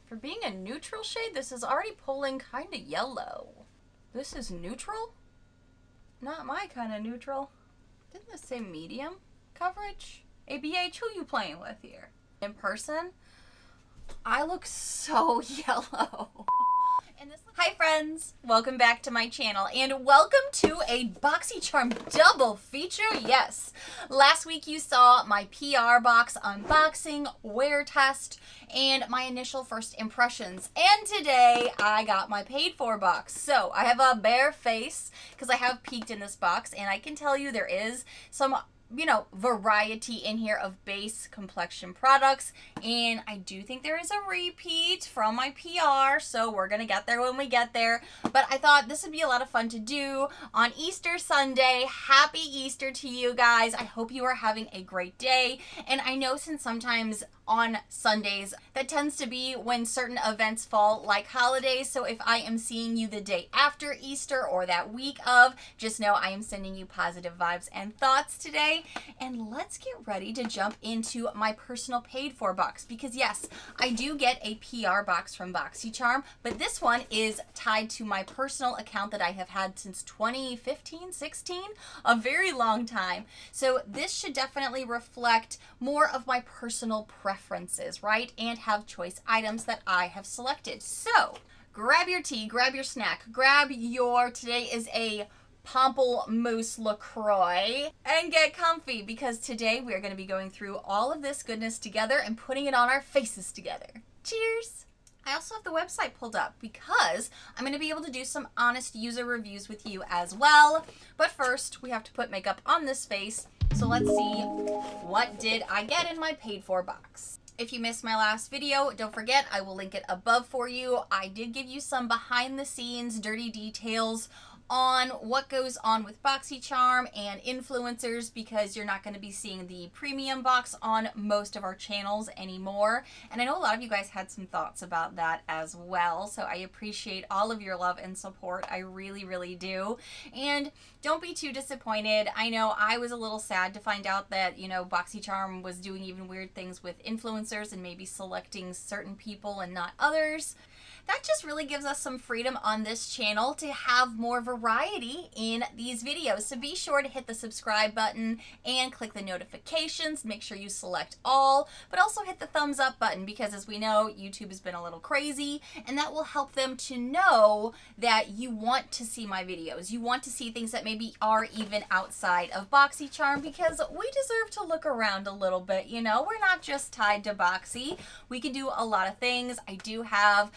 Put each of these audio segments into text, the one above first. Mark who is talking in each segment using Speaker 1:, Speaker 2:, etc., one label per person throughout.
Speaker 1: For being a neutral shade, this is already pulling kind of yellow. This is neutral? Not my kind of neutral. Didn't this say medium coverage? ABH, who you playing with here? In person, I look so yellow. Hi friends, welcome back to my channel and welcome to a BoxyCharm double feature. Yes, last week you saw my PR box unboxing, wear test, and my initial first impressions. And today I got my paid for box. So I have a bare face because I have peeked in this box and I can tell you there is some variety in here of base complexion products, and I do think there is a repeat from my PR, so we're gonna get there when we get there. But I thought this would be a lot of fun to do on Easter Sunday. Happy Easter to you guys. I hope you are having a great day. And I know since sometimes on Sundays that tends to be when certain events fall, like holidays, so if I am seeing you the day after Easter or that week of, just know I am sending you positive vibes and thoughts today. And let's get ready to jump into my personal paid for box, because yes, I do get a PR box from BoxyCharm, but this one is tied to my personal account that I have had since 2015, 16, a very long time. So this should definitely reflect more of my personal preferences, right? And have choice items that I have selected. So grab your tea, grab your snack, today is a Pamplemousse LaCroix, and get comfy, because today we are going to be going through all of this goodness together and putting it on our faces together. Cheers! I also have the website pulled up because I'm going to be able to do some honest user reviews with you as well. But first, we have to put makeup on this face. So let's see, what did I get in my paid for box? If you missed my last video, don't forget, I will link it above for you. I did give you some behind the scenes dirty details on what goes on with BoxyCharm and influencers, because you're not going to be seeing the premium box on most of our channels anymore. And I know a lot of you guys had some thoughts about that as well, so I appreciate all of your love and support. I really, really do. And don't be too disappointed. I know I was a little sad to find out that, BoxyCharm was doing even weird things with influencers and maybe selecting certain people and not others. That just really gives us some freedom on this channel to have more variety in these videos. So be sure to hit the subscribe button and click the notifications. Make sure you select all, but also hit the thumbs up button, because as we know, YouTube has been a little crazy, and that will help them to know that you want to see my videos. You want to see things that maybe are even outside of BoxyCharm, because we deserve to look around a little bit, We're not just tied to Boxy. We can do a lot of things. I do have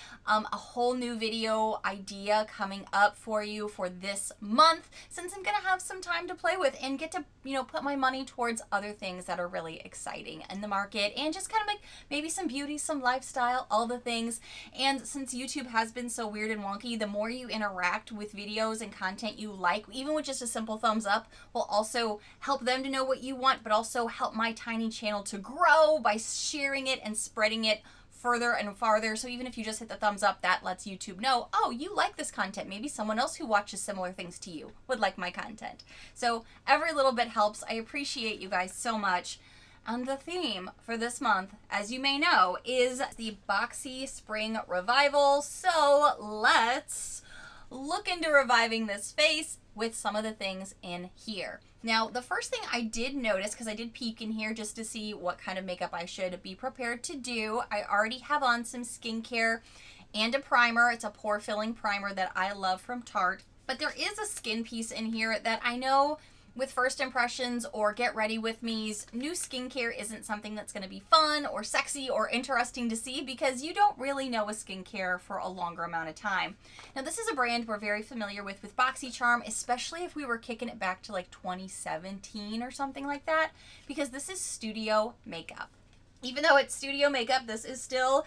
Speaker 1: a whole new video idea coming up for you for this month, since I'm gonna have some time to play with and get to put my money towards other things that are really exciting in the market, and just kind of like maybe some beauty, some lifestyle, all the things. And since YouTube has been so weird and wonky, the more you interact with videos and content you like, even with just a simple thumbs up, will also help them to know what you want, but also help my tiny channel to grow by sharing it and spreading it further and farther. So even if you just hit the thumbs up, that lets YouTube know, oh, you like this content. Maybe someone else who watches similar things to you would like my content. So every little bit helps. I appreciate you guys so much. And the theme for this month, as you may know, is the Boxy Spring Revival. So let's look into reviving this face with some of the things in here. Now, the first thing I did notice, because I did peek in here just to see what kind of makeup I should be prepared to do, I already have on some skincare and a primer. It's a pore filling primer that I love from Tarte. But there is a skin piece in here that I know with first impressions or get ready with me's, new skincare isn't something that's going to be fun or sexy or interesting to see, because you don't really know a skincare for a longer amount of time. Now, this is a brand we're very familiar with BoxyCharm, especially if we were kicking it back to like 2017 or something like that, because this is studio makeup. Even though it's studio makeup, this is still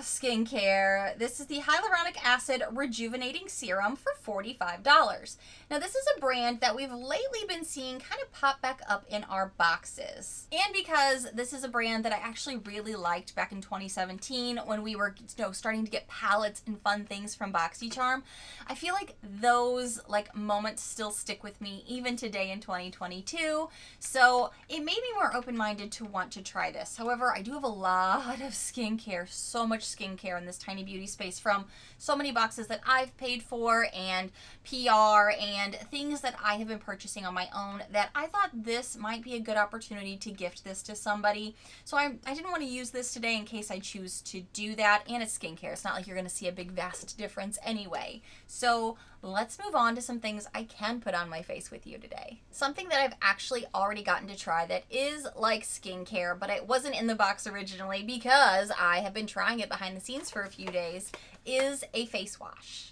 Speaker 1: skincare. This is the Hyaluronic Acid Rejuvenating Serum for $45. Now, this is a brand that we've lately been seeing kind of pop back up in our boxes. And because this is a brand that I actually really liked back in 2017 when we were starting to get palettes and fun things from BoxyCharm, I feel like those moments still stick with me even today in 2022. So it made me more open-minded to want to try this. However, I do have a lot of skincare There's so much skincare in this tiny beauty space from so many boxes that I've paid for and PR and things that I have been purchasing on my own that I thought this might be a good opportunity to gift this to somebody. So I didn't want to use this today in case I choose to do that. And it's skincare. It's not like you're going to see a big vast difference anyway. So let's move on to some things I can put on my face with you today. Something that I've actually already gotten to try that is like skincare, but it wasn't in the box originally because I have been trying it behind the scenes for a few days, is a face wash.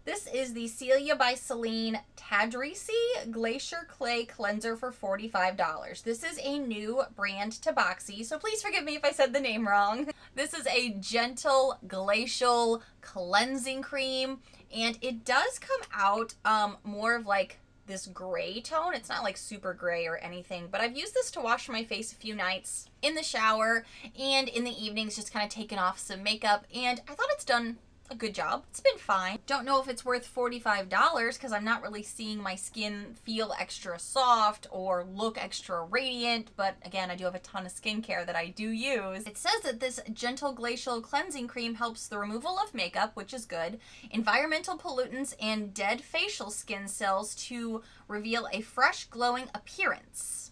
Speaker 1: This is the Celia by Celine Tadrisi Glacier Clay Cleanser for $45. This is a new brand to Boxy, so please forgive me if I said the name wrong. This is a gentle glacial cleansing cream, and it does come out more of like this gray tone. It's not like super gray or anything, but I've used this to wash my face a few nights in the shower and in the evenings, just kind of taking off some makeup, and I thought it's done a good job. It's been fine. Don't know if it's worth $45 because I'm not really seeing my skin feel extra soft or look extra radiant, but again, I do have a ton of skincare that I do use. It says that this gentle glacial cleansing cream helps the removal of makeup, which is good, environmental pollutants, and dead facial skin cells to reveal a fresh, glowing appearance.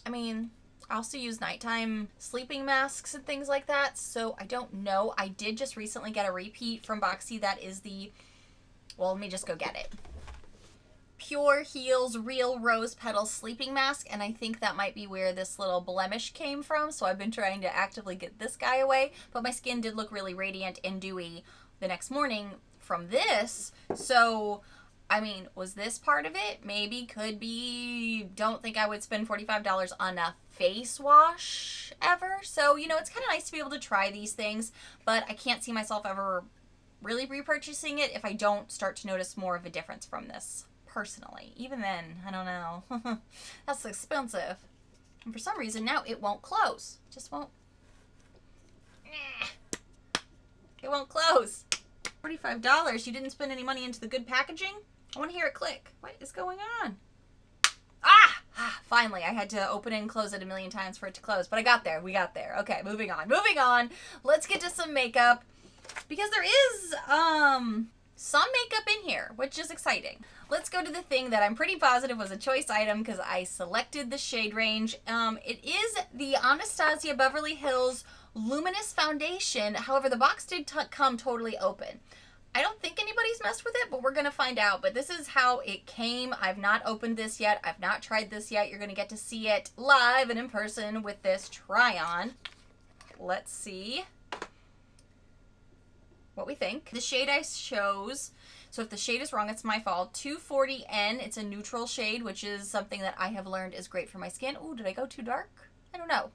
Speaker 1: I mean, I also use nighttime sleeping masks and things like that, so I don't know. I did just recently get a repeat from Boxy that is the, well, let me just go get it. Pure Heals Real Rose Petal Sleeping Mask, and I think that might be where this little blemish came from, so I've been trying to actively get this guy away, but my skin did look really radiant and dewy the next morning from this, so I mean, was this part of it? Maybe, could be. Don't think I would spend $45 on a face wash ever. So, you know, it's kind of nice to be able to try these things, but I can't see myself ever really repurchasing it if I don't start to notice more of a difference from this personally. Even then, I don't know. That's expensive. And for some reason now it won't close. Just won't. It won't close. $45. You didn't spend any money into the good packaging? I want to hear it click. What is going on? Finally, I had to open it and close it a million times for it to close, but I got there. We got there. Okay, moving on. Moving on. Let's get to some makeup because there is some makeup in here, which is exciting. Let's go to the thing that I'm pretty positive was a choice item because I selected the shade range. It is the Anastasia Beverly Hills Luminous Foundation. However, the box did come totally open. I don't think anybody's messed with it, but we're going to find out. But this is how it came. I've not opened this yet. I've not tried this yet. You're going to get to see it live and in person with this try-on. Let's see what we think. The shade I chose, so if the shade is wrong, it's my fault. 240N. It's a neutral shade, which is something that I have learned is great for my skin. Ooh, did I go too dark? I don't know.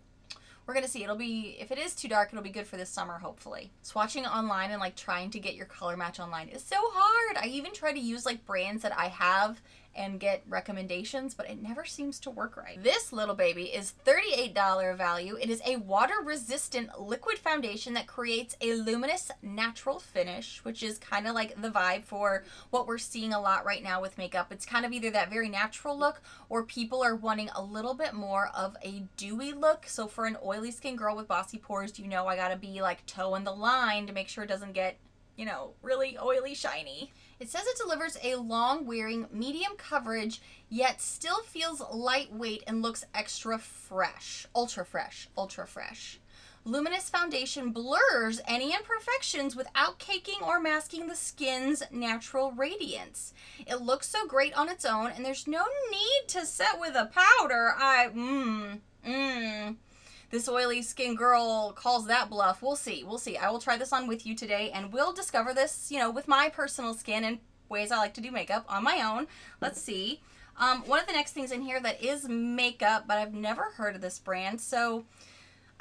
Speaker 1: We're going to see. It'll be, if it is too dark, it'll be good for this summer, hopefully. Swatching online and like trying to get your color match online is so hard. I even try to use like brands that I have and get recommendations, but it never seems to work right. This little baby is $38 value. It is a water-resistant liquid foundation that creates a luminous natural finish, which is kind of like the vibe for what we're seeing a lot right now with makeup. It's kind of either that very natural look or people are wanting a little bit more of a dewy look. So for an oily skin girl with bossy pores, you know I gotta be like toeing the line to make sure it doesn't get, you know, really oily, shiny. It says it delivers a long-wearing, medium coverage, yet still feels lightweight and looks extra fresh. Ultra fresh. Ultra fresh. Luminous foundation blurs any imperfections without caking or masking the skin's natural radiance. It looks so great on its own, and there's no need to set with a powder. This oily skin girl calls that bluff. We'll see. We'll see. I will try this on with you today, and we'll discover this, you know, with my personal skin and ways I like to do makeup on my own. Let's see. One of the next things in here that is makeup, but I've never heard of this brand, so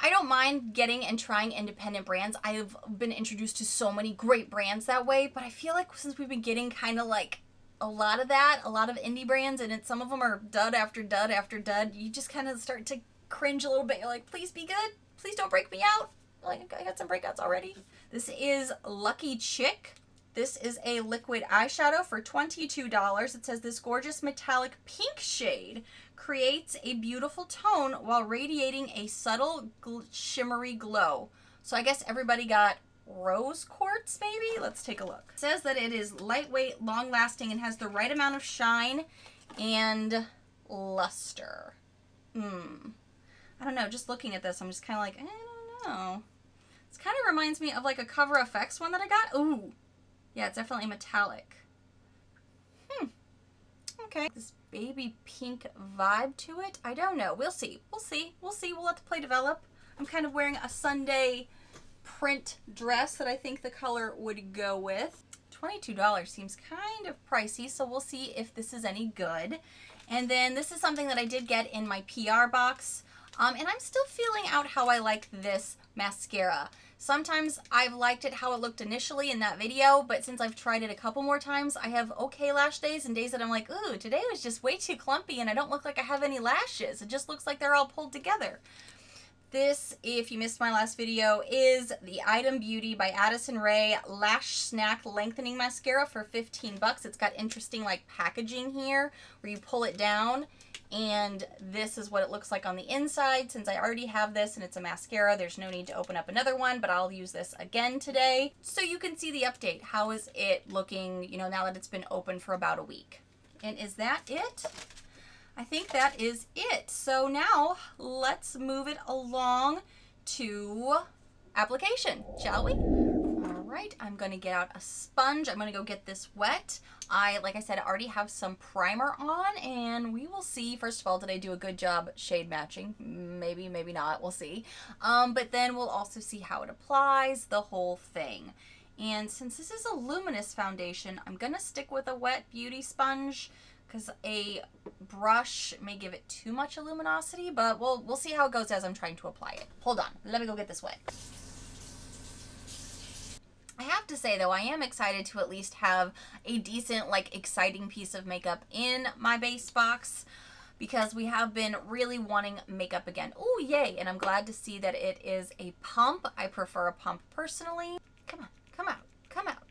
Speaker 1: I don't mind getting and trying independent brands. I've been introduced to so many great brands that way, but I feel like since we've been getting kind of like a lot of that, a lot of indie brands, and some of them are dud after dud after dud, you just kind of start to cringe a little bit. You're like, please be good. Please don't break me out. Like, I got some breakouts already. This is Lucky Chick. This is a liquid eyeshadow for $22. It says this gorgeous metallic pink shade creates a beautiful tone while radiating a subtle shimmery glow. So I guess everybody got rose quartz, maybe? Let's take a look. It says that it is lightweight, long-lasting, and has the right amount of shine and luster. I don't know, just looking at this, I'm just kind of like, I don't know. This kind of reminds me of like a Cover FX one that I got. Ooh. Yeah, it's definitely metallic. Okay. This baby pink vibe to it. I don't know. We'll see. We'll see. We'll see. We'll let the play develop. I'm kind of wearing a Sunday print dress that I think the color would go with. $22 seems kind of pricey, so we'll see if this is any good. And then this is something that I did get in my PR box. And I'm still feeling out how I like this mascara. Sometimes I've liked it how it looked initially in that video, but since I've tried it a couple more times, I have okay lash days and days that I'm like, ooh, today was just way too clumpy and I don't look like I have any lashes. It just looks like they're all pulled together. This, if you missed my last video, is the Item Beauty by Addison Rae Lash Snack Lengthening Mascara for 15 bucks. It's got interesting like packaging here where you pull it down, and this is what it looks like on the inside. Since I already have this and it's a mascara, there's no need to open up another one, but I'll use this again today so you can see the update. How is it looking, you know, now that it's been open for about a week? And is that it? I think that is it. So now let's move it along to application, shall we? All right, I'm going to get out a sponge. I'm going to go get this wet. Like I said, already have some primer on, and we will see. First of all, did I do a good job shade matching? Maybe, maybe not. We'll see. But then we'll also see how it applies, the whole thing. And since this is a luminous foundation, I'm going to stick with a wet beauty sponge, because a brush may give it too much luminosity, but we'll see how it goes as I'm trying to apply it. Hold on, let me go get this wet. I have to say though, I am excited to at least have a decent, like, exciting piece of makeup in my base box, because we have been really wanting makeup again. Oh, yay, and I'm glad to see that it is a pump. I prefer a pump personally. Come on, come out, come out.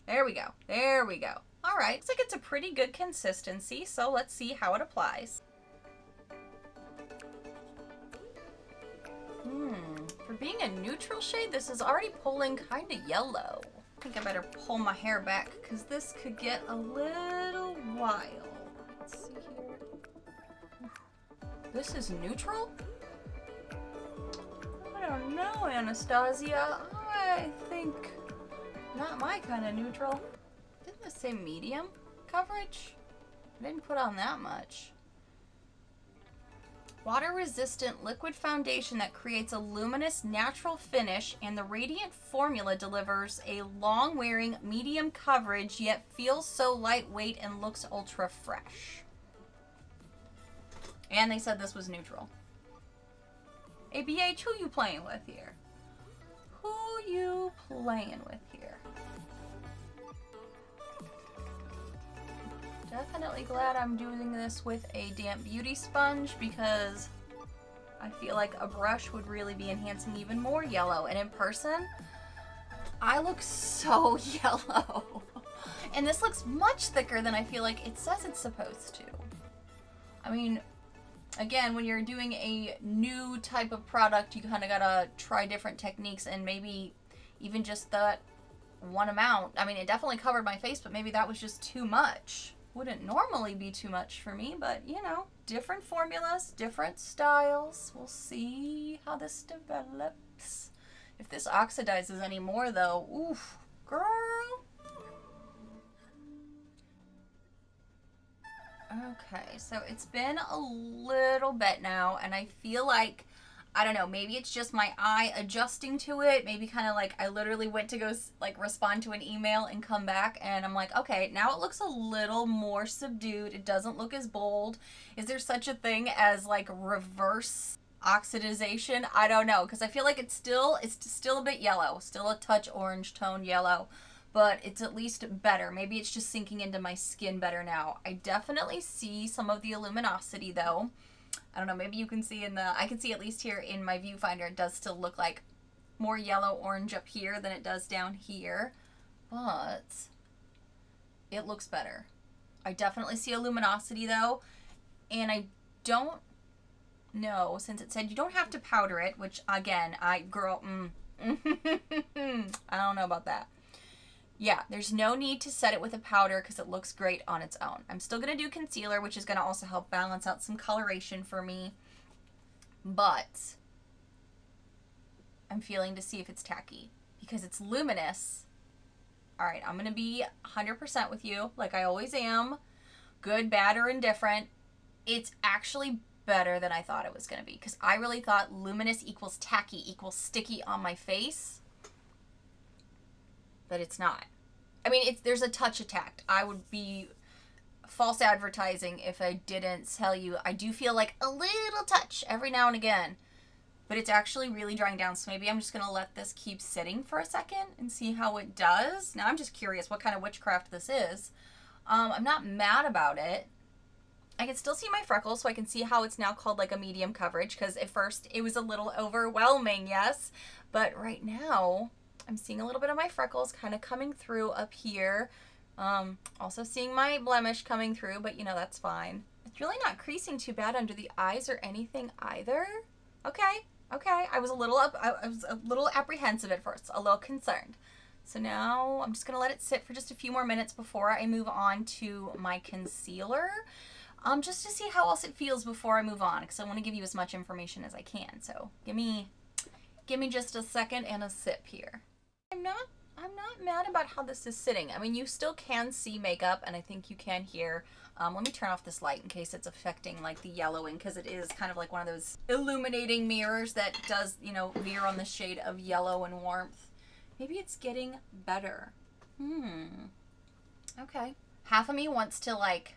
Speaker 1: There we go, there we go. All right, looks like it's a pretty good consistency, so let's see how it applies. For being a neutral shade, this is already pulling kind of yellow. I think I better pull my hair back because this could get a little wild. Let's see here. This is neutral? I don't know, Anastasia. I think not my kind of neutral. Didn't this say medium coverage? I didn't put on that much. Water-resistant liquid foundation that creates a luminous natural finish, and the radiant formula delivers a long-wearing medium coverage yet feels so lightweight and looks ultra fresh. And they said this was neutral. ABH, who you playing with here? Who you playing with here? Definitely glad I'm doing this with a damp beauty sponge, because I feel like a brush would really be enhancing even more yellow. And in person, I look so yellow. And this looks much thicker than I feel like it says it's supposed to. I mean, again, when you're doing a new type of product, you kind of gotta try different techniques, and maybe even just that one amount. I mean, it definitely covered my face, but maybe that was just too much. Wouldn't normally be too much for me, but you know, different formulas, different styles. We'll see how this develops. If this oxidizes anymore though, oof, girl. Okay, so it's been a little bit now, and I feel like, I don't know, maybe it's just my eye adjusting to it. Maybe kind of like I literally went to go like respond to an email and come back, and I'm like, okay, now it looks a little more subdued. It doesn't look as bold. Is there such a thing as like reverse oxidization? I don't know, because I feel like it's still a bit yellow, still a touch orange tone yellow, but it's at least better. Maybe it's just sinking into my skin better now. I definitely see some of the luminosity though. I don't know, maybe you can see I can see at least here in my viewfinder, it does still look like more yellow orange up here than it does down here. but it looks better. I definitely see a luminosity though, and I don't know, since it said you don't have to powder it, which again, I don't know about that. Yeah, there's no need to set it with a powder because it looks great on its own. I'm still going to do concealer, which is going to also help balance out some coloration for me. But I'm feeling to see if it's tacky because it's luminous. All right, I'm going to be 100% with you like I always am. Good, bad, or indifferent. It's actually better than I thought it was going to be because I really thought luminous equals tacky equals sticky on my face. But it's not. I mean, there's a touch attack. I would be false advertising if I didn't tell you I do feel like a little touch every now and again. But it's actually really drying down, so maybe I'm just going to let this keep sitting for a second and see how it does. Now I'm just curious what kind of witchcraft this is. I'm not mad about it. I can still see my freckles, so I can see how it's now called like a medium coverage, because at first it was a little overwhelming, yes. But right now, I'm seeing a little bit of my freckles kind of coming through up here. Also seeing my blemish coming through, but you know, that's fine. It's really not creasing too bad under the eyes or anything either. Okay. I was a little apprehensive at first, a little concerned. So now I'm just going to let it sit for just a few more minutes before I move on to my concealer. Just to see how else it feels before I move on, because I want to give you as much information as I can. So give me just a second and a sip here. I'm not mad about how this is sitting. I mean, you still can see makeup, and I think you can hear. Let me turn off this light in case it's affecting like the yellowing, because it is kind of like one of those illuminating mirrors that does, you know, veer on the shade of yellow and warmth. Maybe it's getting better. Okay. Half of me wants to like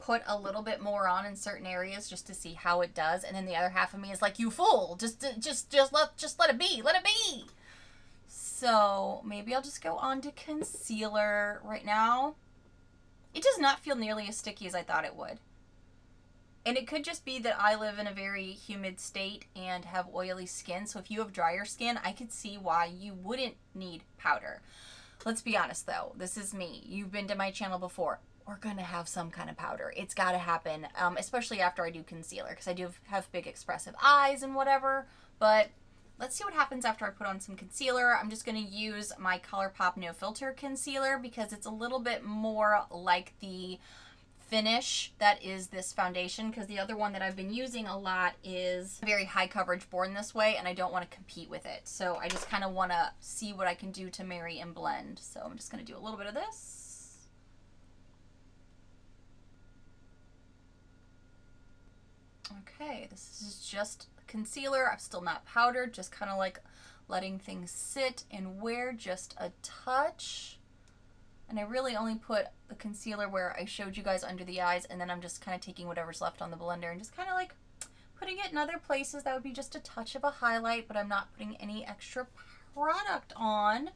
Speaker 1: put a little bit more on in certain areas just to see how it does, and then the other half of me is like, you fool, just let it be. So maybe I'll just go on to concealer right now. It does not feel nearly as sticky as I thought it would. And it could just be that I live in a very humid state and have oily skin. So if you have drier skin, I could see why you wouldn't need powder. Let's be honest though, this is me. You've been to my channel before. We're gonna have some kind of powder. It's gotta happen, especially after I do concealer, because I do have big expressive eyes and whatever. But let's see what happens after I put on some concealer. I'm just going to use my ColourPop No Filter concealer because it's a little bit more like the finish that is this foundation, because the other one that I've been using a lot is very high coverage Born This Way, and I don't want to compete with it. So I just kind of want to see what I can do to marry and blend. So I'm just going to do a little bit of this. Okay, this is just concealer. I'm still not powdered, just kind of like letting things sit and wear just a touch. And I really only put the concealer where I showed you guys under the eyes, and then I'm just kind of taking whatever's left on the blender and just kind of like putting it in other places. That would be just a touch of a highlight, but I'm not putting any extra product on.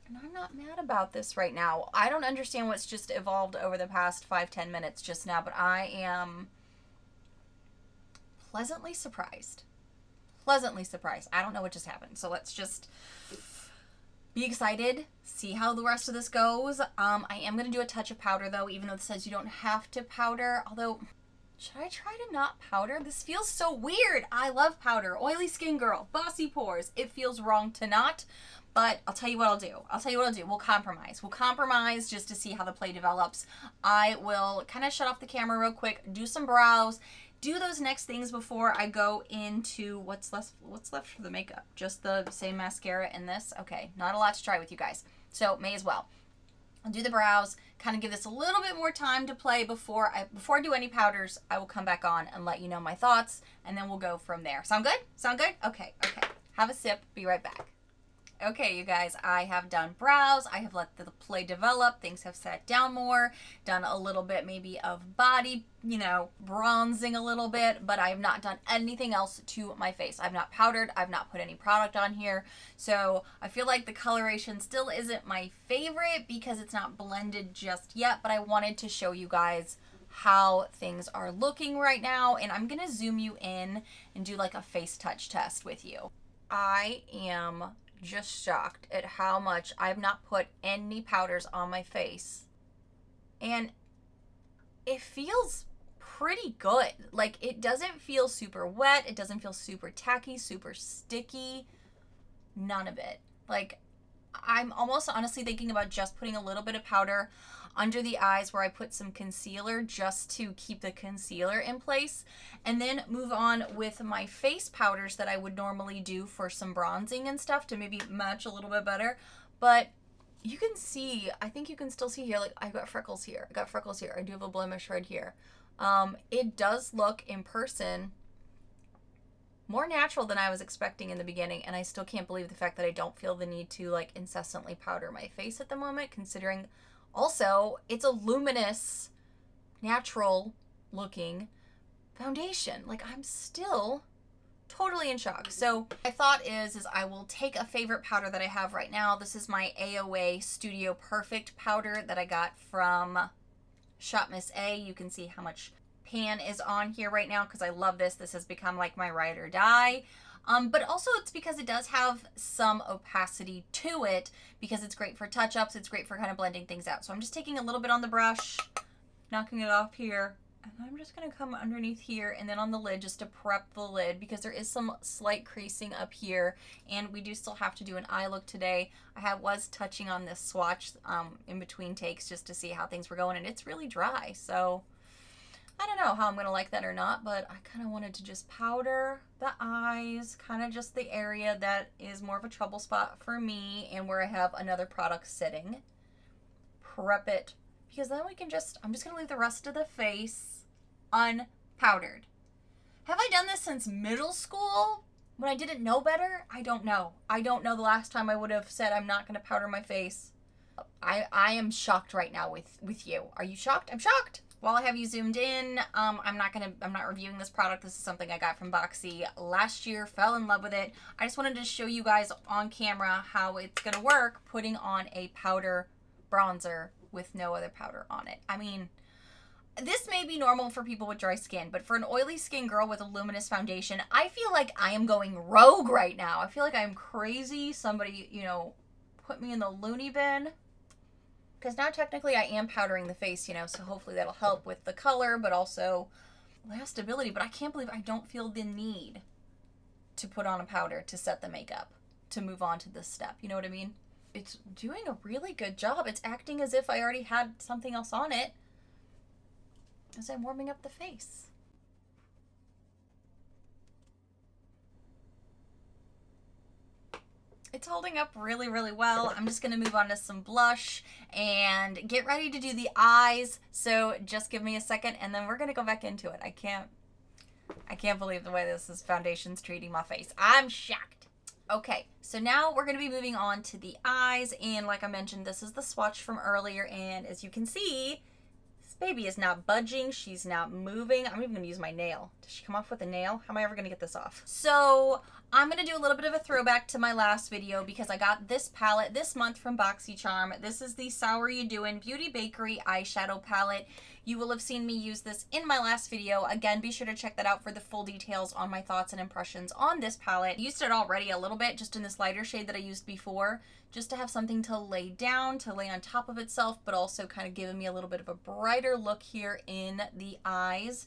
Speaker 1: And I'm not mad about this right now. I don't understand what's just evolved over the past 5-10 minutes just now, but I am pleasantly surprised. I don't know what just happened. So let's just be excited, see how the rest of this goes. I am going to do a touch of powder though, even though it says you don't have to powder. Although, should I try to not powder? This feels so weird. I love powder. Oily skin girl, bossy pores. It feels wrong to not. But I'll tell you what I'll do. We'll compromise just to see how the play develops. I will kind of shut off the camera real quick, do some brows, do those next things before I go into what's left for the makeup. Just the same mascara and this. Okay, not a lot to try with you guys, so may as well. I'll do the brows, kind of give this a little bit more time to play before I do any powders. I will come back on and let you know my thoughts, and then we'll go from there. Sound good? Okay. Have a sip, be right back. Okay, you guys, I have done brows. I have let the play develop. Things have sat down more, done a little bit maybe of body, bronzing a little bit, but I have not done anything else to my face. I've not powdered. I've not put any product on here. So I feel like the coloration still isn't my favorite because it's not blended just yet, but I wanted to show you guys how things are looking right now. And I'm going to zoom you in and do like a face touch test with you. I am just shocked at how much I've not put any powders on my face. And it feels pretty good. Like, it doesn't feel super wet. It doesn't feel super tacky, super sticky. None of it. Like, I'm almost honestly thinking about just putting a little bit of powder under the eyes where I put some concealer just to keep the concealer in place, and then move on with my face powders that I would normally do for some bronzing and stuff to maybe match a little bit better. But you can see, I think you can still see here, like, I've got freckles here. I got freckles here. I do have a blemish right here. It does look in person more natural than I was expecting in the beginning, and I still can't believe the fact that I don't feel the need to like incessantly powder my face at the moment, considering also it's a luminous, natural looking foundation. Like, I'm still totally in shock. So my thought is I will take a favorite powder that I have right now. This is my AOA Studio Perfect powder that I got from Shop Miss A. You can see how much pan is on here right now because I love this. This has become like my ride or die. But also it's because it does have some opacity to it because it's great for touch-ups. It's great for kind of blending things out. So I'm just taking a little bit on the brush, knocking it off here, and I'm just going to come underneath here and then on the lid just to prep the lid because there is some slight creasing up here, and we do still have to do an eye look today. I was touching on this swatch in between takes just to see how things were going, and it's really dry. So I don't know how I'm going to like that or not, but I kind of wanted to just powder the eyes, kind of just the area that is more of a trouble spot for me and where I have another product sitting. Prep it, because then we can I'm just going to leave the rest of the face unpowdered. Have I done this since middle school when I didn't know better? I don't know. I don't know the last time I would have said I'm not going to powder my face. I am shocked right now with you. Are you shocked? I'm shocked. While I have you zoomed in, I'm not reviewing this product. This is something I got from Boxy last year, fell in love with it. I just wanted to show you guys on camera how it's gonna work putting on a powder bronzer with no other powder on it. I mean, this may be normal for people with dry skin, but for an oily skin girl with a luminous foundation, I feel like I am going rogue right now. I feel like I'm crazy. Somebody, put me in the loony bin. Because now technically I am powdering the face, so hopefully that'll help with the color, but also lastability. But I can't believe I don't feel the need to put on a powder to set the makeup, to move on to this step. You know what I mean? It's doing a really good job. It's acting as if I already had something else on it as I'm warming up the face. It's holding up really, really well. I'm just going to move on to some blush and get ready to do the eyes. So just give me a second and then we're going to go back into it. I can't believe the way this foundation's treating my face. I'm shocked. Okay, so now we're going to be moving on to the eyes. And like I mentioned, this is the swatch from earlier. And as you can see, this baby is not budging. She's not moving. I'm even going to use my nail. Does she come off with a nail? How am I ever going to get this off? So I'm going to do a little bit of a throwback to my last video because I got this palette this month from Boxycharm. This is the Sour You Doin' Beauty Bakery eyeshadow palette. You will have seen me use this in my last video. Again, be sure to check that out for the full details on my thoughts and impressions on this palette. I used it already a little bit just in this lighter shade that I used before, just to have something to lay down, to lay on top of itself, but also kind of giving me a little bit of a brighter look here in the eyes.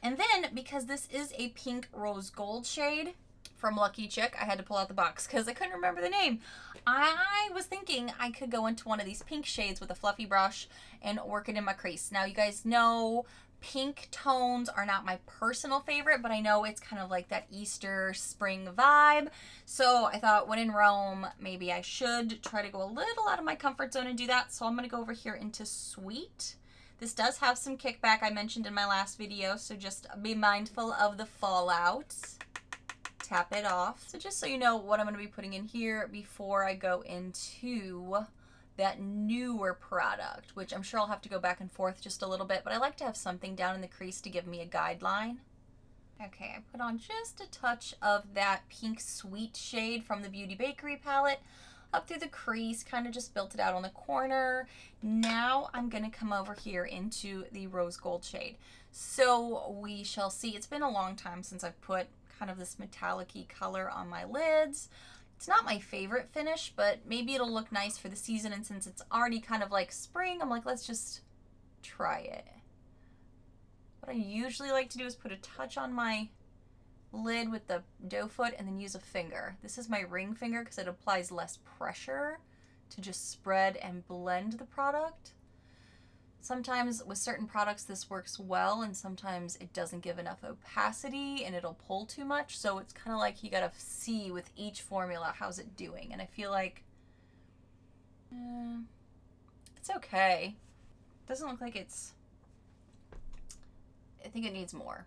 Speaker 1: And then, because this is a pink rose gold shade from Lucky Chick, I had to pull out the box because I couldn't remember the name. I was thinking I could go into one of these pink shades with a fluffy brush and work it in my crease. Now, you guys know pink tones are not my personal favorite, but I know it's kind of like that Easter spring vibe. So I thought when in Rome, maybe I should try to go a little out of my comfort zone and do that. So I'm going to go over here into Sweet. This does have some kickback I mentioned in my last video, so just be mindful of the fallout. Tap it off. So just so you know what I'm going to be putting in here before I go into that newer product, which I'm sure I'll have to go back and forth just a little bit, but I like to have something down in the crease to give me a guideline. Okay, I put on just a touch of that pink sweet shade from the Beauty Bakery palette up through the crease, kind of just built it out on the corner. Now I'm going to come over here into the rose gold shade. So we shall see. It's been a long time since I've put kind of this metallic-y color on my lids. It's not my favorite finish, but maybe it'll look nice for the season, and since it's already kind of like spring, I'm like, let's just try it. What I usually like to do is put a touch on my lid with the doe foot and then use a finger. This is my ring finger because it applies less pressure to just spread and blend the product. Sometimes with certain products this works well, and sometimes it doesn't give enough opacity and it'll pull too much. So it's kind of like you gotta see with each formula how's it doing. And I feel like it's okay. Doesn't look like it's, I think it needs more.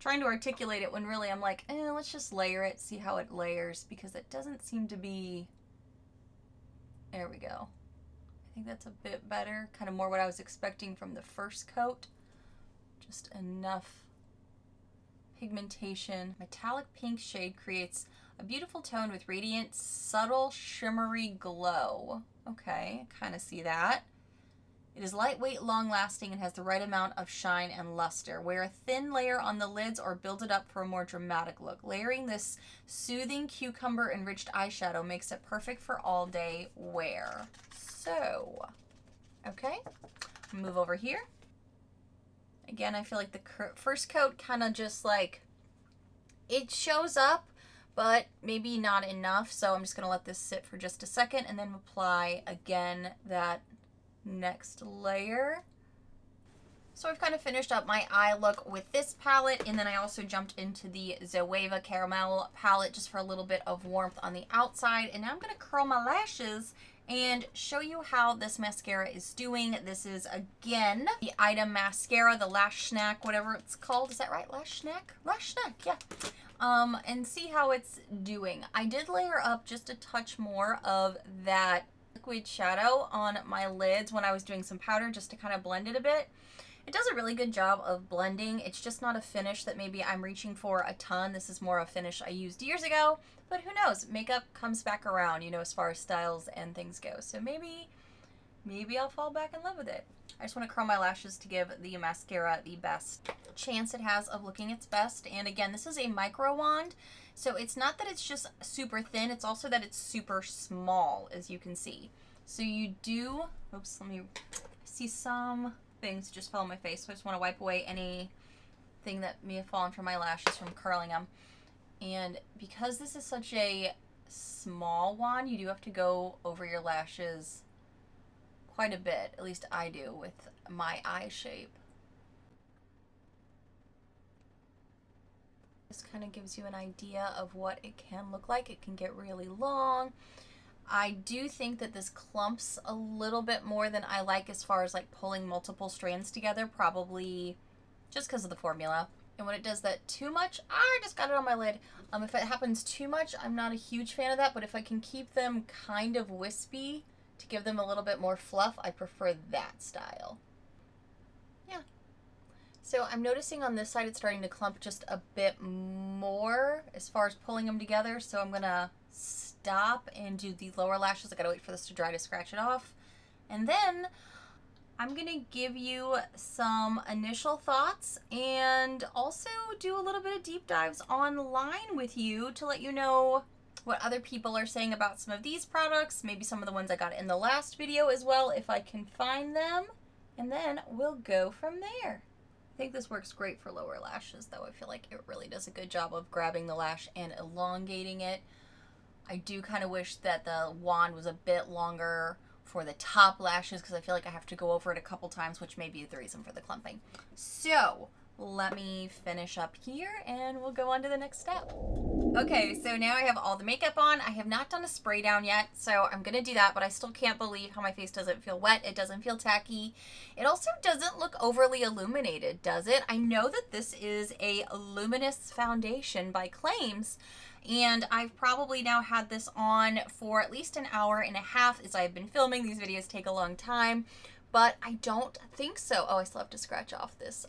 Speaker 1: Trying to articulate it when really I'm like, let's just layer it, see how it layers, because it doesn't seem to be, there we go. I think that's a bit better, kind of more what I was expecting from the first coat. Just enough pigmentation. Metallic pink shade creates a beautiful tone with radiant, subtle, shimmery glow. Okay, kind of see that. It is lightweight, long-lasting, and has the right amount of shine and luster. Wear a thin layer on the lids or build it up for a more dramatic look. Layering this soothing cucumber-enriched eyeshadow makes it perfect for all-day wear. So, okay, move over here. Again, I feel like the first coat kind of just like, it shows up, but maybe not enough. So I'm just going to let this sit for just a second and then apply again that next layer. So I've kind of finished up my eye look with this palette, and then I also jumped into the Zoeva Caramel palette just for a little bit of warmth on the outside. And now I'm going to curl my lashes and show you how this mascara is doing. This is, again, the Item Mascara, the Lash Snack, whatever it's called. Is that right? Lash Snack? Lash Snack, yeah. And see how it's doing. I did layer up just a touch more of that liquid shadow on my lids when I was doing some powder just to kind of blend it a bit. It does a really good job of blending. It's just not a finish that maybe I'm reaching for a ton. This is more a finish I used years ago, but who knows? Makeup comes back around, you know, as far as styles and things go. So maybe I'll fall back in love with it. I just want to curl my lashes to give the mascara the best chance it has of looking its best. And again, this is a micro wand, so it's not that it's just super thin, it's also that it's super small, as you can see. So you do, oops, let me see, some things just fell on my face, so I just want to wipe away anything that may have fallen from my lashes from curling them. And because this is such a small wand, you do have to go over your lashes quite a bit. At least I do with my eye shape. This kind of gives you an idea of what it can look like. It can get really long. I do think that this clumps a little bit more than I like as far as like pulling multiple strands together, probably just because of the formula. And when it does that too much, I just got it on my lid. If it happens too much, I'm not a huge fan of that, but if I can keep them kind of wispy to give them a little bit more fluff, I prefer that style. Yeah. So I'm noticing on this side it's starting to clump just a bit more as far as pulling them together, so I'm gonna stop and do the lower lashes. I gotta wait for this to dry to scratch it off. And then I'm gonna give you some initial thoughts and also do a little bit of deep dives online with you to let you know what other people are saying about some of these products, maybe some of the ones I got in the last video as well, if I can find them, and then we'll go from there. I think this works great for lower lashes though. I feel like it really does a good job of grabbing the lash and elongating it. I do kind of wish that the wand was a bit longer for the top lashes because I feel like I have to go over it a couple times, which may be the reason for the clumping. So let me finish up here and we'll go on to the next step. Okay, so now I have all the makeup on. I have not done a spray down yet, so I'm gonna do that, but I still can't believe how my face doesn't feel wet. It doesn't feel tacky. It also doesn't look overly illuminated, does it? I know that this is a luminous foundation by Claims, and I've probably now had this on for at least an hour and a half as I've been filming. These videos take a long time, but I don't think so. Oh, I still have to scratch off this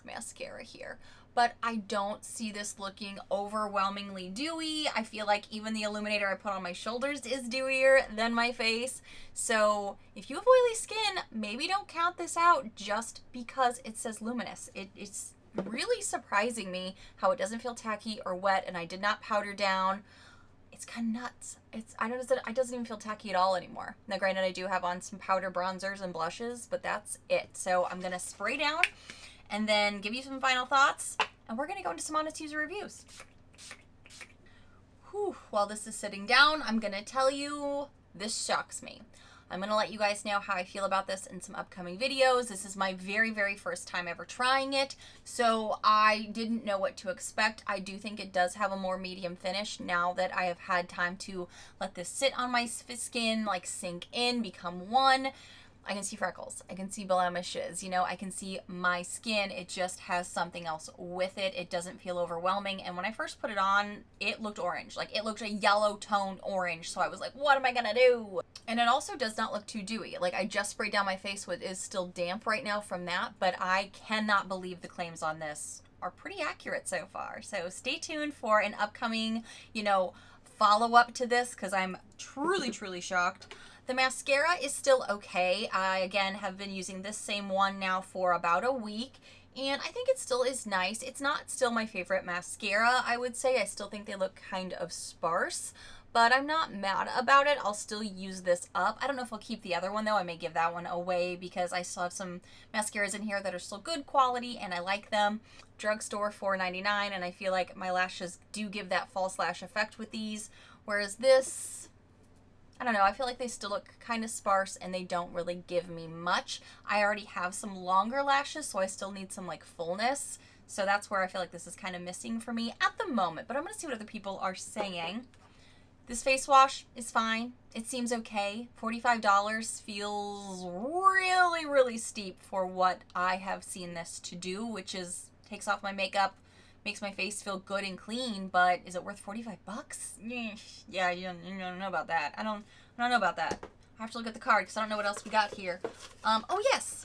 Speaker 1: mascara here. But I don't see this looking overwhelmingly dewy. I feel like even the illuminator I put on my shoulders is dewier than my face. So if you have oily skin, maybe don't count this out just because it says luminous. It's really surprising me how it doesn't feel tacky or wet, and I did not powder down. It's kind of nuts. It doesn't even feel tacky at all anymore. Now, granted, I do have on some powder bronzers and blushes, but that's it. So I'm going to spray down and then give you some final thoughts, and we're going to go into some honest user reviews. Whew. While this is sitting down, I'm going to tell you this shocks me. I'm going to let you guys know how I feel about this in some upcoming videos. This is my very, very first time ever trying it, so I didn't know what to expect. I do think it does have a more medium finish now that I have had time to let this sit on my skin, like sink in, become one. I can see freckles, I can see blemishes, I can see my skin. It just has something else with it. It doesn't feel overwhelming, and when I first put it on, it looked orange. Like, it looked a yellow tone orange, so I was like, what am I gonna do? And it also does not look too dewy. Like, I just sprayed down my face, what is still damp right now from that, but I cannot believe the claims on this are pretty accurate so far. So stay tuned for an upcoming, follow-up to this, because I'm truly, truly shocked. The mascara is still okay. I, again, have been using this same one now for about a week, and I think it still is nice. It's not still my favorite mascara, I would say. I still think they look kind of sparse, but I'm not mad about it. I'll still use this up. I don't know if I'll keep the other one, though. I may give that one away because I still have some mascaras in here that are still good quality, and I like them. Drugstore $4.99, and I feel like my lashes do give that false lash effect with these, whereas this, I don't know, I feel like they still look kind of sparse and they don't really give me much. I already have some longer lashes, so I still need some like fullness. So that's where I feel like this is kind of missing for me at the moment. But I'm going to see what other people are saying. This face wash is fine. It seems okay. $45 feels really, really steep for what I have seen this to do, which is takes off my makeup, makes my face feel good and clean, but is it worth $45? Yeah, you don't know about that. I don't know about that. I have to look at the card because I don't know what else we got here. Oh yes,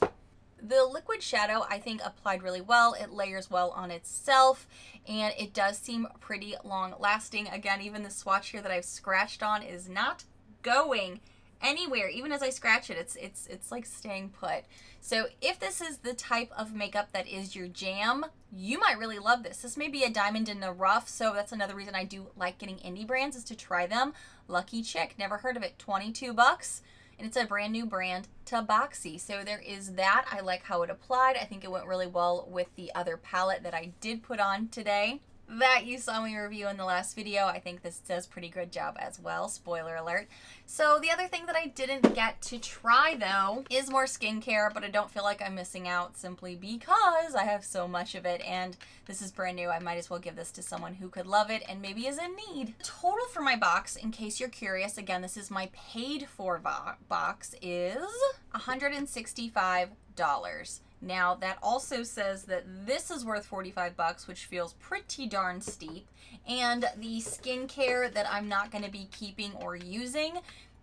Speaker 1: the liquid shadow I think applied really well. It layers well on itself, and it does seem pretty long lasting. Again, even the swatch here that I've scratched on is not going anywhere. Even as I scratch it, it's like staying put. So if this is the type of makeup that is your jam, you might really love this. This may be a diamond in the rough, so that's another reason I do like getting indie brands, is to try them. Lucky Chick, never heard of it, $22, and it's a brand new brand to Boxy. So there is that. I like how it applied. I think it went really well with the other palette that I did put on today that you saw me review in the last video. I think this does pretty good job as well, spoiler alert. So the other thing that I didn't get to try though is more skincare, but I don't feel like I'm missing out simply because I have so much of it, and this is brand new. I might as well give this to someone who could love it and maybe is in need. The total for my box, in case you're curious, again, this is my paid for box, is $165. Now, that also says that this is worth $45, which feels pretty darn steep. And the skincare that I'm not going to be keeping or using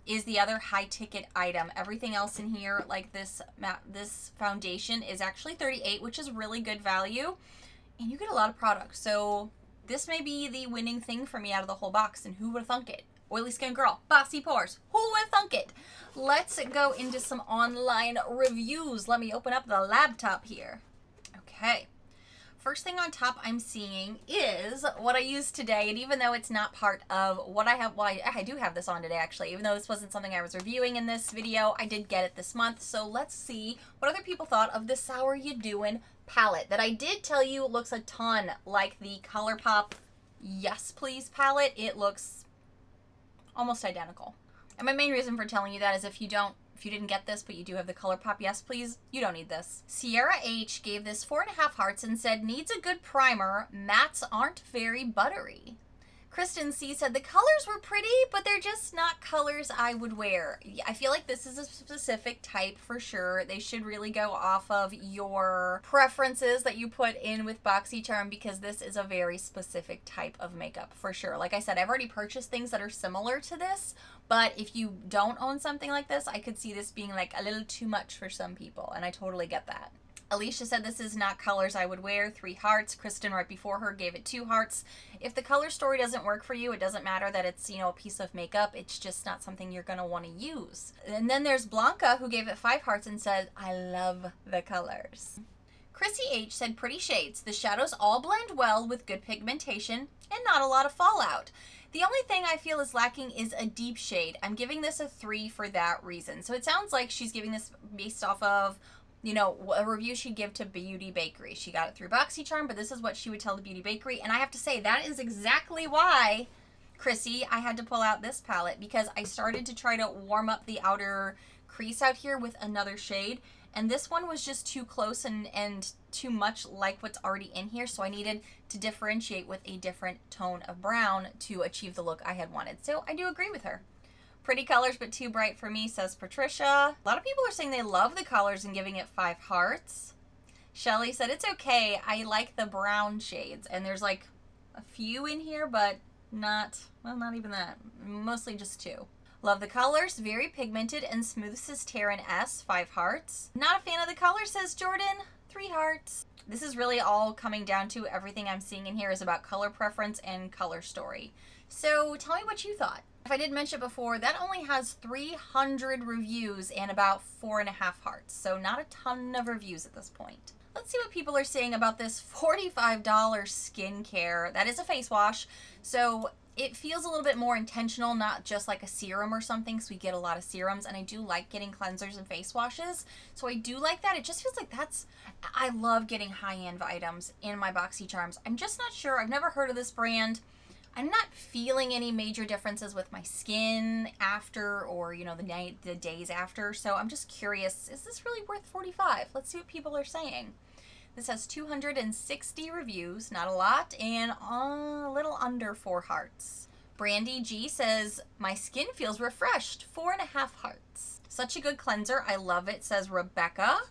Speaker 1: is the other high ticket item. Everything else in here, like this foundation, is actually $38, which is really good value. And you get a lot of products. So this may be the winning thing for me out of the whole box. And who would have thunk it? Oily skin girl, bossy pores. Who would have thunk it? Let's go into some online reviews. Let me open up the laptop here. Okay. First thing on top I'm seeing is what I used today, and even though it's not part of what I have, well, I do have this on today actually, even though this wasn't something I was reviewing in this video, I did get it this month. So let's see what other people thought of the Sour You Doin' palette that I did tell you looks a ton like the ColourPop Yes Please palette. It looks almost identical. And my main reason for telling you that is if you didn't get this, but you do have the ColourPop Yes Please, you don't need this. Sierra H gave this 4.5 hearts and said, needs a good primer. Mattes aren't very buttery. Kristen C said, the colors were pretty, but they're just not colors I would wear. I feel like this is a specific type for sure. They should really go off of your preferences that you put in with Boxycharm, because this is a very specific type of makeup for sure. Like I said, I've already purchased things that are similar to this, but if you don't own something like this, I could see this being like a little too much for some people, and I totally get that. Alicia said this is not colors I would wear, 3 hearts. Kristen right before her gave it 2 hearts. If the color story doesn't work for you, it doesn't matter that it's, a piece of makeup. It's just not something you're going to want to use. And then there's Blanca who gave it 5 hearts and said, I love the colors. Chrissy H said, pretty shades. The shadows all blend well with good pigmentation and not a lot of fallout. The only thing I feel is lacking is a deep shade. I'm giving this a 3 for that reason. So it sounds like she's giving this based off of, you know, a review she'd give to Beauty Bakery. She got it through Boxycharm, but this is what she would tell the Beauty Bakery. And I have to say, that is exactly why, Chrissy, I had to pull out this palette, because I started to try to warm up the outer crease out here with another shade. And this one was just too close and too much like what's already in here. So I needed to differentiate with a different tone of brown to achieve the look I had wanted. So I do agree with her. Pretty colors, but too bright for me, says Patricia. A lot of people are saying they love the colors and giving it 5 hearts. Shelly said, it's okay. I like the brown shades. And there's like a few in here, but not, well, not even that. Mostly just 2. Love the colors, very pigmented and smooth, says Taryn S, 5 hearts. Not a fan of the color, says Jordan, 3 hearts. This is really all coming down to everything I'm seeing in here is about color preference and color story. So tell me what you thought. If I did mention it before, that only has 300 reviews and about 4.5 hearts. So not a ton of reviews at this point. Let's see what people are saying about this $45 skincare. That is a face wash. So it feels a little bit more intentional, not just like a serum or something, so we get a lot of serums, and I do like getting cleansers and face washes, so I do like that. It just feels like I love getting high-end items in my Boxycharms. I'm just not sure. I've never heard of this brand. I'm not feeling any major differences with my skin after, or, you know, the days after, so I'm just curious, is this really worth $45? Let's see what people are saying. This has 260 reviews, not a lot, and a little under 4 hearts. Brandy G says, my skin feels refreshed, 4.5 hearts. Such a good cleanser, I love it, says Rebecca,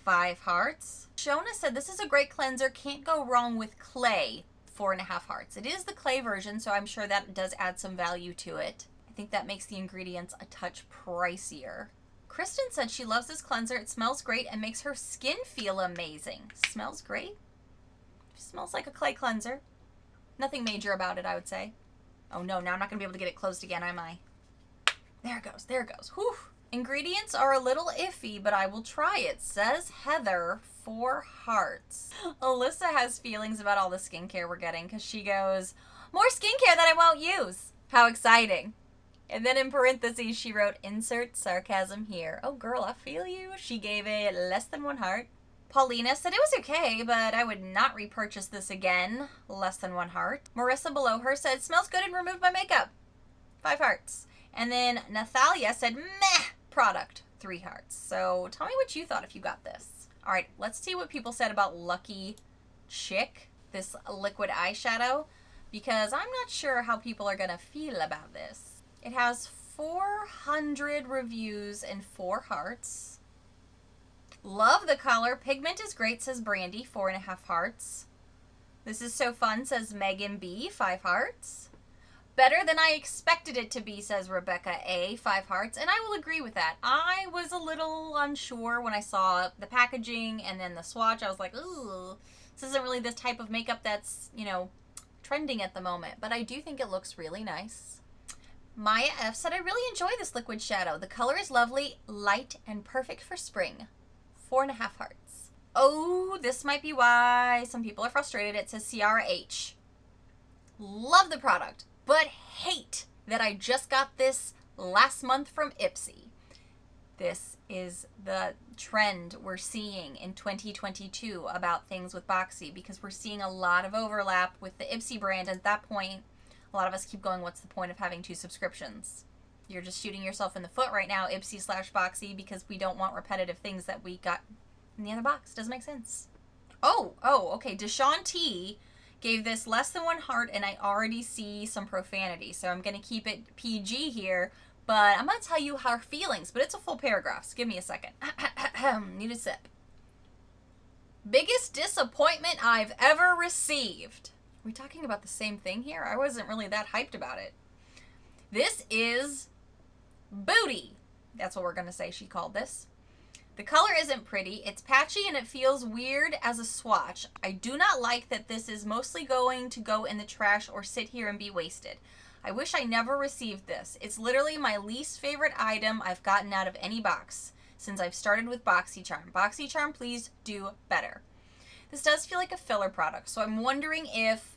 Speaker 1: 5 hearts. Shona said, this is a great cleanser, can't go wrong with clay, 4.5 hearts. It is the clay version, so I'm sure that does add some value to it. I think that makes the ingredients a touch pricier. Kristen said she loves this cleanser. It smells great and makes her skin feel amazing. Smells great. Smells like a clay cleanser. Nothing major about it, I would say. Oh no, now I'm not going to be able to get it closed again, am I? There it goes, there it goes. Whew. Ingredients are a little iffy, but I will try it, says Heather, 4 hearts. Alyssa has feelings about all the skincare we're getting because she goes, more skincare that I won't use. How exciting. And then in parentheses, she wrote, insert sarcasm here. Oh, girl, I feel you. She gave it less than 1 heart. Paulina said it was okay, but I would not repurchase this again. Less than 1 heart. Marissa below her said, smells good and removed my makeup. 5 hearts. And then Nathalia said, meh, product. 3 hearts. So tell me what you thought if you got this. All right, let's see what people said about Lucky Chick, this liquid eyeshadow, because I'm not sure how people are going to feel about this. It has 400 reviews and 4 hearts. Love the color. Pigment is great, says Brandy, 4.5 hearts. This is so fun, says Megan B, 5 hearts. Better than I expected it to be, says Rebecca A, 5 hearts. And I will agree with that. I was a little unsure when I saw the packaging and then the swatch. I was like, ooh, this isn't really the type of makeup that's, you know, trending at the moment. But I do think it looks really nice. Maya F said, I really enjoy this liquid shadow. The color is lovely, light, and perfect for spring. 4.5 hearts. Oh, this might be why some people are frustrated. It says Ciara H. Love the product, but hate that I just got this last month from Ipsy. This is the trend we're seeing in 2022 about things with Boxy, because we're seeing a lot of overlap with the Ipsy brand. At that point, a lot of us keep going, what's the point of having 2 subscriptions? You're just shooting yourself in the foot right now, Ipsy/Boxy, because we don't want repetitive things that we got in the other box. Doesn't make sense. Oh, okay. Deshaun T gave this less than 1 heart, and I already see some profanity, so I'm going to keep it PG here, but I'm going to tell you her feelings, but it's a full paragraph, so give me a second. Need a sip. Biggest disappointment I've ever received. Are we talking about the same thing here? I wasn't really that hyped about it. This is Booty. That's what we're going to say she called this. The color isn't pretty. It's patchy and it feels weird as a swatch. I do not like that this is mostly going to go in the trash or sit here and be wasted. I wish I never received this. It's literally my least favorite item I've gotten out of any box since I've started with Boxycharm. Boxycharm, please do better. This does feel like a filler product, so I'm wondering if,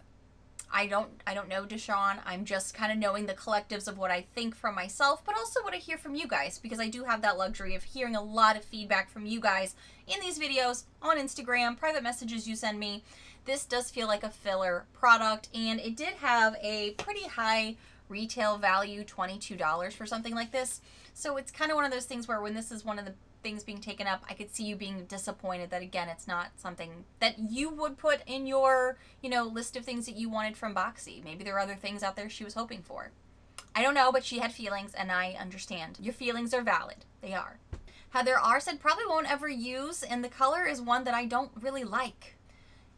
Speaker 1: I don't know, Deshawn. I'm just kind of knowing the collectives of what I think from myself, but also what I hear from you guys, because I do have that luxury of hearing a lot of feedback from you guys in these videos, on Instagram, private messages you send me. This does feel like a filler product, and it did have a pretty high retail value, $22 for something like this. So it's kind of one of those things where when this is one of the things being taken up, I could see you being disappointed that, again, it's not something that you would put in your, list of things that you wanted from Boxy. Maybe there are other things out there she was hoping for. I don't know, but she had feelings, and I understand. Your feelings are valid. They are. Heather R. said, probably won't ever use, and the color is one that I don't really like.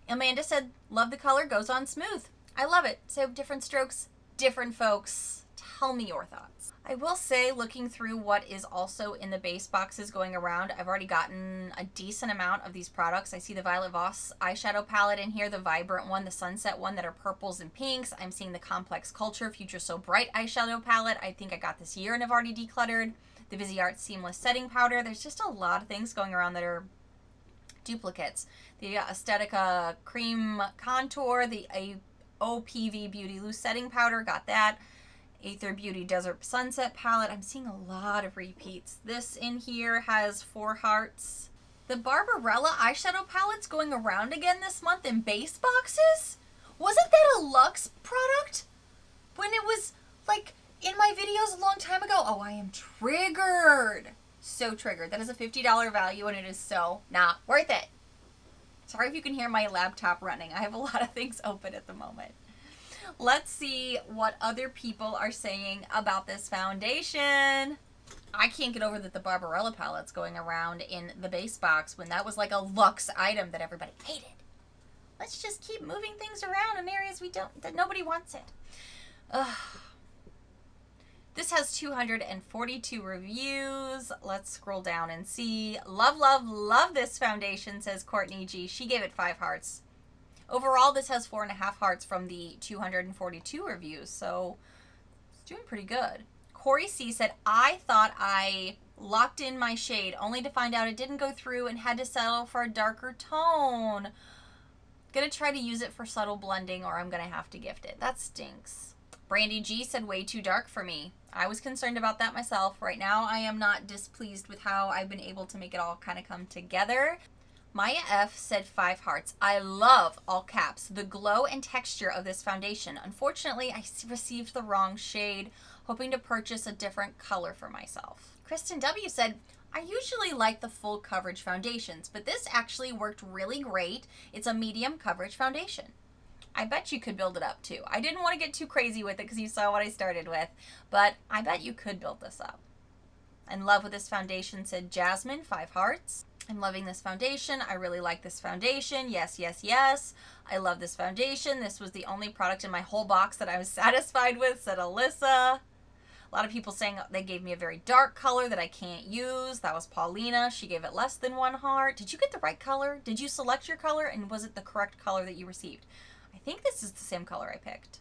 Speaker 1: Amanda said, love the color, goes on smooth. I love it. So different strokes, different folks. Tell me your thoughts. I will say, looking through what is also in the base boxes going around, I've already gotten a decent amount of these products. I see the Violet Voss eyeshadow palette in here, the Vibrant one, the Sunset one that are purples and pinks. I'm seeing the Complex Culture Future So Bright eyeshadow palette. I think I got this year and have already decluttered. The Viseart Seamless Setting Powder. There's just a lot of things going around that are duplicates. The Aesthetica Cream Contour, the OPV Beauty Loose Setting Powder, got that. Aether Beauty Desert Sunset Palette. I'm seeing a lot of repeats. This in here has 4 hearts. The Barbarella eyeshadow palette's going around again this month in base boxes? Wasn't that a Luxe product? When it was, like, in my videos a long time ago? Oh, I am triggered. So triggered. That is a $50 value, and it is so not worth it. Sorry if you can hear my laptop running. I have a lot of things open at the moment. Let's see what other people are saying about this foundation. I can't get over that the Barbarella palette's going around in the base box when that was like a Luxe item that everybody hated. Let's just keep moving things around in areas that nobody wants it. Ugh. This has 242 reviews. Let's scroll down and see. Love, love, love this foundation, says Courtney G. She gave it 5 hearts. Overall, this has 4.5 hearts from the 242 reviews, so it's doing pretty good. Corey C. said, I thought I locked in my shade, only to find out it didn't go through and had to settle for a darker tone. Gonna try to use it for subtle blending, or I'm gonna have to gift it. That stinks. Brandy G. said, way too dark for me. I was concerned about that myself. Right now, I am not displeased with how I've been able to make it all kind of come together. Maya F. said 5 hearts. I love, all caps, the glow and texture of this foundation. Unfortunately, I received the wrong shade, hoping to purchase a different color for myself. Kristen W. said, I usually like the full coverage foundations, but this actually worked really great. It's a medium coverage foundation. I bet you could build it up too. I didn't want to get too crazy with it because you saw what I started with, but I bet you could build this up. In love with this foundation, said Jasmine, 5 hearts. I'm loving this foundation. I really like this foundation. Yes, yes, yes. I love this foundation. This was the only product in my whole box that I was satisfied with, said Alyssa. A lot of people saying they gave me a very dark color that I can't use. That was Paulina. She gave it less than 1 heart. Did you get the right color? Did you select your color, and was it the correct color that you received? I think this is the same color I picked.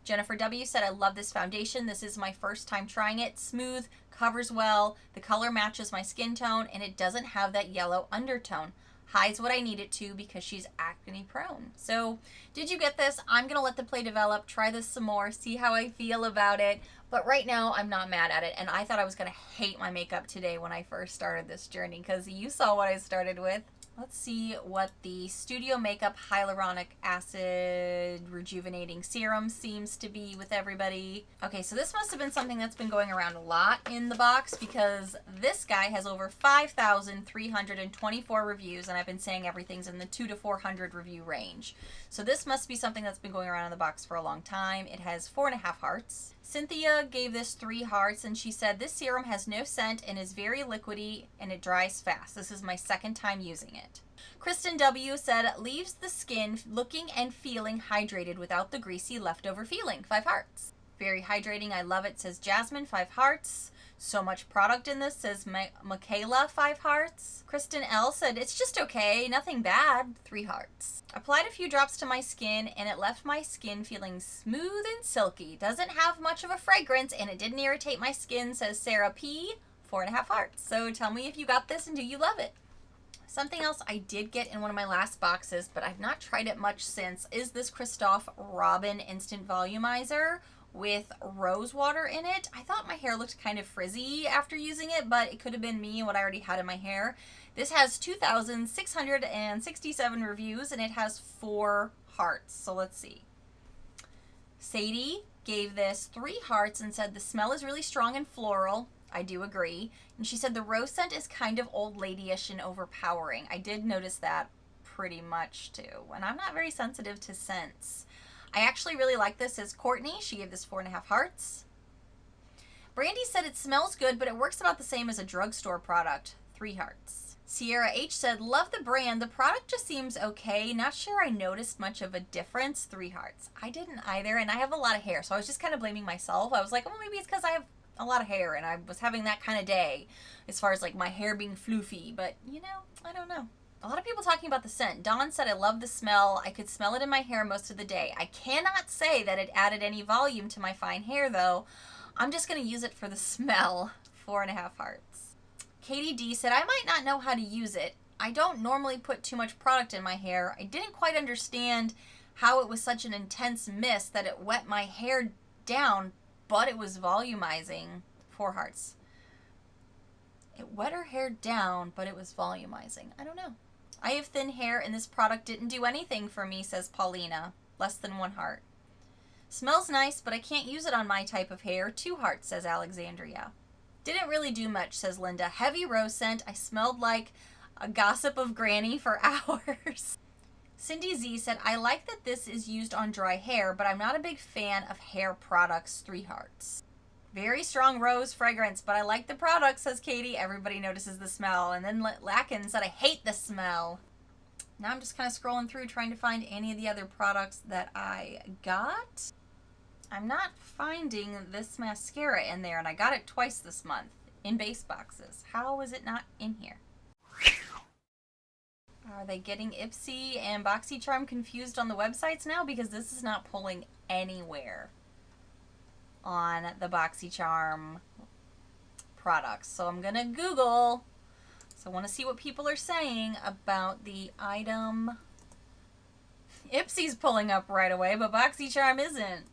Speaker 1: Jennifer W. said, I love this foundation. This is my first time trying it. Smooth, covers well, the color matches my skin tone, and it doesn't have that yellow undertone. Hides what I need it to because she's acne prone. So, did you get this? I'm going to let the play develop, try this some more, see how I feel about it. But right now, I'm not mad at it. And I thought I was going to hate my makeup today when I first started this journey because you saw what I started with. Let's see what the Studio Makeup Hyaluronic Acid Rejuvenating Serum seems to be with everybody. Okay, so this must have been something that's been going around a lot in the box because this guy has over 5,324 reviews, and I've been saying everything's in the 200 to 400 review range. So this must be something that's been going around in the box for a long time. It has 4.5 hearts. Cynthia gave this 3 hearts, and she said, this serum has no scent and is very liquidy, and it dries fast. This is my second time using it. Kristen W. said, leaves the skin looking and feeling hydrated without the greasy leftover feeling. 5 hearts. Very hydrating. I love it, says Jasmine. 5 hearts. So much product in this, says Michaela. 5 hearts. Kristen L. said, it's just okay. Nothing bad. 3 hearts. Applied a few drops to my skin, and it left my skin feeling smooth and silky. Doesn't have much of a fragrance, and it didn't irritate my skin, says Sarah P. 4.5 hearts. So tell me if you got this and do you love it? Something else I did get in one of my last boxes, but I've not tried it much since, is this Christophe Robin Instant Volumizer with rose water in it. I thought my hair looked kind of frizzy after using it, but it could have been me and what I already had in my hair. This has 2,667 reviews, and it has 4 hearts. So let's see. Sadie gave this 3 hearts and said the smell is really strong and floral. I do agree. And she said the rose scent is kind of old lady-ish and overpowering. I did notice that pretty much too. And I'm not very sensitive to scents. I actually really like this, as Courtney. She gave this 4.5 hearts. Brandy said it smells good, but it works about the same as a drugstore product. 3 hearts. Sierra H said, love the brand. The product just seems okay. Not sure I noticed much of a difference. 3 hearts. I didn't either, and I have a lot of hair, so I was just kind of blaming myself. I was like, well, maybe it's because I have a lot of hair, and I was having that kind of day as far as like my hair being floofy, but you know, I don't know. A lot of people talking about the scent. Dawn said, I love the smell. I could smell it in my hair most of the day. I cannot say that it added any volume to my fine hair, though. I'm just going to use it for the smell. 4.5 hearts. Katie D said, I might not know how to use it. I don't normally put too much product in my hair. I didn't quite understand how it was such an intense mist that it wet my hair down, but it was volumizing. 4 hearts. It wet her hair down, but it was volumizing. I don't know. I have thin hair, and this product didn't do anything for me, says Paulina. Less than 1 heart. Smells nice, but I can't use it on my type of hair. 2 hearts, says Alexandria. Didn't really do much, says Linda. Heavy rose scent. I smelled like a gossip of Granny for hours. Cindy Z said, I like that this is used on dry hair, but I'm not a big fan of hair products. 3 hearts. Very strong rose fragrance, but I like the product, says Katie. Everybody notices the smell. And then Lacken said, I hate the smell. Now I'm just kind of scrolling through trying to find any of the other products that I got. I'm not finding this mascara in there, and I got it twice this month in base boxes. How is it not in here? Are they getting Ipsy and Boxycharm confused on the websites now? Because this is not pulling anywhere on the Boxycharm products. So I'm gonna Google. So I want to see what people are saying about the item. Ipsy's pulling up right away, but Boxycharm isn't.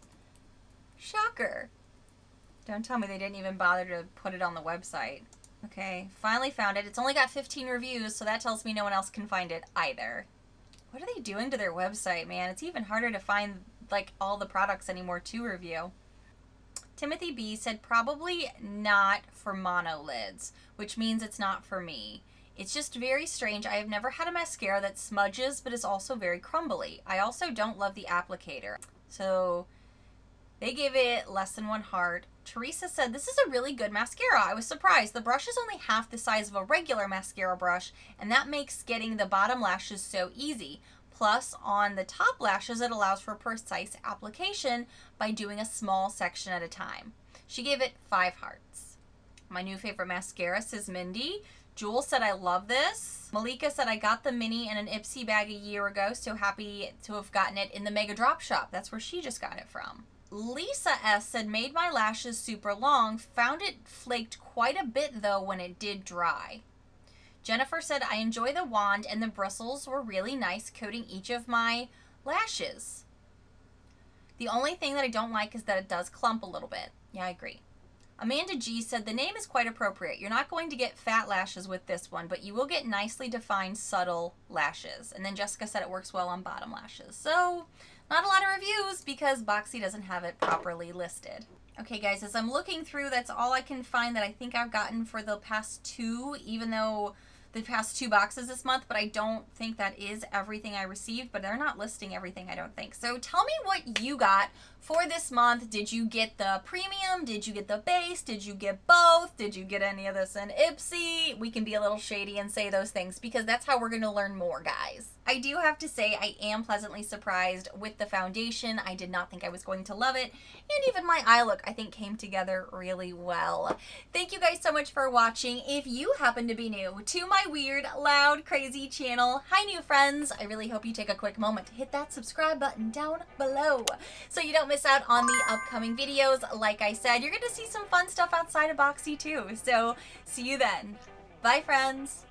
Speaker 1: Shocker. Don't tell me they didn't even bother to put it on the website. Okay, finally found it. It's only got 15 reviews, so that tells me no one else can find it either. What are they doing to their website, man? It's even harder to find like all the products anymore to review. Timothy B said, probably not for monolids, which means it's not for me. It's just very strange. I have never had a mascara that smudges, but is also very crumbly. I also don't love the applicator. So they gave it less than 1 heart. Teresa said, this is a really good mascara. I was surprised. The brush is only half the size of a regular mascara brush, and that makes getting the bottom lashes so easy. Plus, on the top lashes, it allows for precise application by doing a small section at a time. She gave it 5 hearts. My new favorite mascara, says Mindy. Jewel said, I love this. Malika said, I got the mini in an Ipsy bag a year ago. So happy to have gotten it in the Mega Drop Shop. That's where she just got it from. Lisa S said, made my lashes super long. Found it flaked quite a bit, though, when it did dry. Jennifer said, I enjoy the wand, and the bristles were really nice, coating each of my lashes. The only thing that I don't like is that it does clump a little bit. Yeah, I agree. Amanda G said, the name is quite appropriate. You're not going to get fat lashes with this one, but you will get nicely defined, subtle lashes. And then Jessica said it works well on bottom lashes. So, not a lot of reviews because Boxy doesn't have it properly listed. Okay, guys, as I'm looking through, that's all I can find that I think I've gotten for the past 2, even though the past 2 boxes this month, but I don't think that is everything I received, but they're not listing everything, I don't think. So tell me what you got for this month. Did you get the premium? Did you get the base? Did you get both? Did you get any of this in Ipsy? We can be a little shady and say those things because that's how we're going to learn more, guys. I do have to say I am pleasantly surprised with the foundation. I did not think I was going to love it. And even my eye look, I think, came together really well. Thank you guys so much for watching. If you happen to be new to my weird, loud, crazy channel, hi new friends. I really hope you take a quick moment to hit that subscribe button down below so you don't miss out on the upcoming videos. Like I said, you're going to see some fun stuff outside of Boxy too. So see you then. Bye, friends.